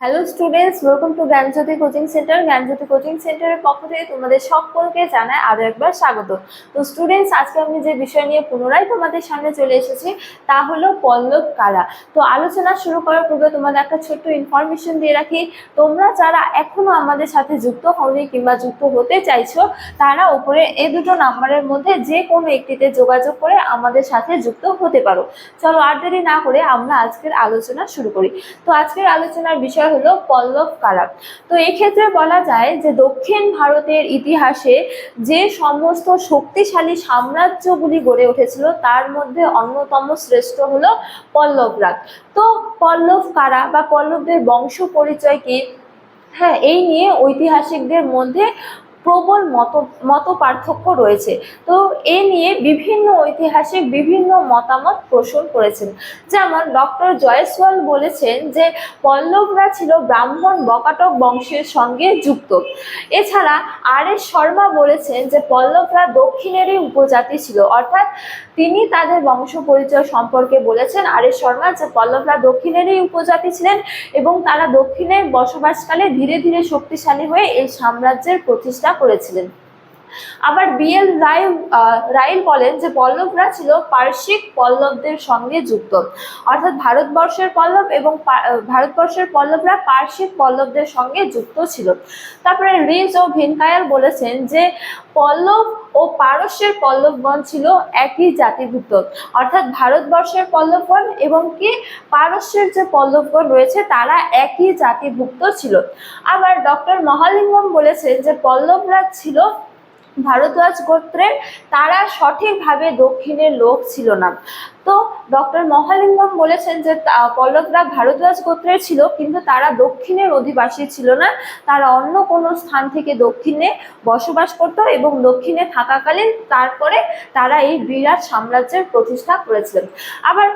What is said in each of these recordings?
Hello students, welcome to Gyanjyoti coaching centre. Gyanjyoti coaching সেন্টারের পক্ষ থেকে তোমাদের সকলকে জানাই আরো একবার স্বাগত। তো স্টুডেন্টস, আজকে আমি যে বিষয় নিয়ে পুনরায় তোমাদের সামনে চলে এসেছি তা হলো পল্লব কারা। তো আলোচনা শুরু করার পূর্বে তোমাদের একটা ছোট্ট ইনফরমেশন দিয়ে রাখি। তোমরা যারা এখনো আমাদের সাথে যুক্ত হওনি কিংবা যুক্ত হতে চাইছো, তারা উপরে এই দুটো নাম্বারের মধ্যে যে কোনো একটিতে যোগাযোগ করে আমাদের সাথে যুক্ত হতে পারো। চলো আর দেরি না করে আমরা আজকের আলোচনা শুরু করি। তো আজকের আলোচনার বিষয় হলো পল্লব কারা। তো এক্ষেত্রে বলা যায় যে দক্ষিণ ভারতের ইতিহাসে যে সমস্ত শক্তিশালী সাম্রাজ্যগুলি গড়ে উঠেছিল তার মধ্যে অন্যতম শ্রেষ্ঠ হলো পল্লবরা। তো পল্লব কারা বা পল্লবদের বংশ পরিচয় কি, হ্যাঁ, এই নিয়ে ঐতিহাসিকদের মধ্যে প্রবল মত পার্থক্য রয়েছে। তো এ নিয়ে বিভিন্ন ঐতিহাসিক বিভিন্ন মতামত পোষণ করেছেন। যেমন ডক্টর জয়সওয়াল বলেছেন যে পল্লবরা ছিল ব্রাহ্মণ বকাটক বংশের সঙ্গে যুক্ত। এছাড়া আর এস শর্মা বলেছেন যে পল্লবরা দক্ষিণেরই উপজাতি ছিল, অর্থাৎ তিনি তাদের বংশ পরিচয় সম্পর্কে বলেছেন আর এস শর্মা যে পল্লবরা দক্ষিণেরই উপজাতি ছিলেন এবং তারা দক্ষিণে বসবাসকালে ধীরে ধীরে শক্তিশালী হয়ে এই সাম্রাজ্যের প্রতিষ্ঠা করেছিলেন। আবার বিএল রাইল বলেন যে পল্লবরা ছিল পার্শ্বিক পল্লবদের সঙ্গে যুক্ত, অর্থাৎ ভারতবর্ষের পল্লব এবং ভারতবর্ষের পল্লবরা পার্শ্বিক পল্লবদের সঙ্গে যুক্ত ছিল। তারপরে রিজ ও ভিনকায়াল বলেছেন যে পল্লব ও পারস্যের পল্লবগণ ছিল একই জাতিভুক্ত, অর্থাৎ ভারতবর্ষের পল্লবগণ এবং কি পারস্যের যে পল্লবগণ রয়েছে তারা একই জাতিভুক্ত ছিল। আবার ডক্টর মহালিঙ্গম বলেছেন যে পল্লবরা ছিল ভারদ্বাজ গোত্রের, তারা সঠিকভাবে দক্ষিণের লোক ছিল না। তো ডক্টর মহালিঙ্গম বলেছেন যে পল্লবরা ভারদ্বাজ গোত্রের ছিল কিন্তু তারা দক্ষিণের অধিবাসী ছিল না, তারা অন্য কোনো স্থান থেকে দক্ষিণে বসবাস করত এবং দক্ষিণে থাকাকালীন তারপরে তারা এই বিরাট সাম্রাজ্যের প্রতিষ্ঠা করেছিলেন। আবার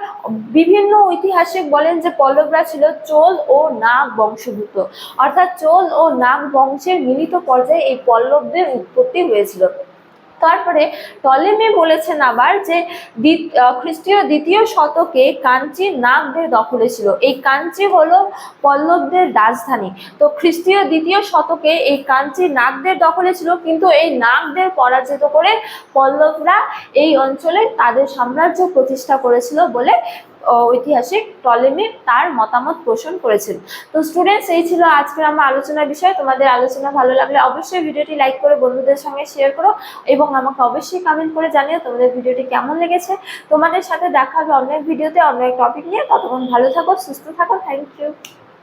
বিভিন্ন ঐতিহাসিক বলেন যে পল্লবরা ছিল চোল ও নাগ বংশভূত, অর্থাৎ চোল ও নাগ বংশের মিলিত পর্যায়ে এই পল্লবদের উৎপত্তি হয়েছিল। তারপরে টলেমি বলেছেন আবার যে খ্রিস্টীয় দ্বিতীয় শতকে কাঞ্চি নাগদের দখলে ছিল। এই কাঞ্চি হলো পল্লবদের রাজধানী। তো খ্রিস্টীয় দ্বিতীয় শতকে এই কাঞ্চি নাগদের দখলে ছিল, কিন্তু এই নাগদের পরাজিত করে পল্লবরা এই অঞ্চলে তাদের সাম্রাজ্য প্রতিষ্ঠা করেছিল বলে ঐতিহাসিক টলেমি তার মতামত পোষণ করেছেন। তো স্টুডেন্টস, এই ছিল আজকের আমার আলোচনার বিষয়। তোমাদের আলোচনা ভালো লাগলে অবশ্যই ভিডিওটি লাইক করে বন্ধুদের সঙ্গে শেয়ার করো এবং আমাকে অবশ্যই কমেন্ট করে জানিও তোমাদের ভিডিওটি কেমন লেগেছে। তোমাদের সাথে দেখা হবে অন্য এক ভিডিওতে অন্য এক টপিক নিয়ে। ততক্ষণ ভালো থাকো, সুস্থ থাকো। Thank you.